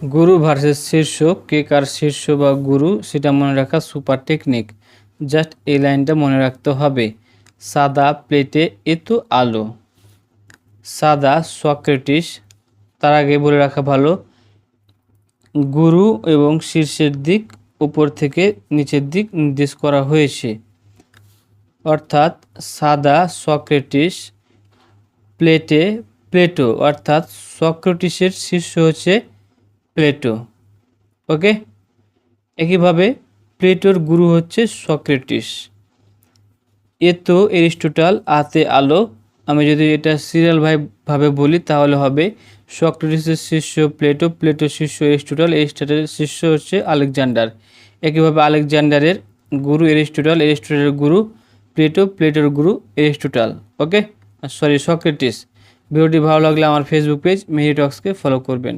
গুরু versus শীর্ষ, কে কার শীর্ষ বা গুরু সেটা মনে রাখা সুপার টেকনিক। জাস্ট এই লাইনটা মনে রাখতে হবে। সাদা প্লেটে এত আলো। সাদা সক্রেটিস। তার আগে বলে রাখা ভালো, গুরু এবং শীর্ষের দিক উপর থেকে নিচের দিক নির্দেশ করা হয়েছে। অর্থাৎ সাদা সক্রেটিস, প্লেটে প্লেটো, অর্থাৎ সক্রেটিসের শীর্ষ হচ্ছে প্লেটো। ওকে, একইভাবে প্লেটোর গুরু হচ্ছে সক্রেটিস। এ তো এরিস্টটল, আতে আলো। আমি যদি এটা সিরিয়াল ভাবে বলি তাহলে হবে সক্রেটিসের শিষ্য প্লেটো, প্লেটোর শিষ্য এরিস্টটল, এরিস্টটলের শিষ্য হচ্ছে আলেকজান্ডার। একইভাবে আলেকজান্ডারের গুরু এরিস্টটল, এরিস্টটলের গুরু প্লেটো, প্লেটোর গুরু এরিস্টটল। ওকে, সরি সক্রেটিস। ভিডিওটি ভালো লাগলে আমার ফেসবুক পেজ মেহিটক্সকে ফলো করবেন।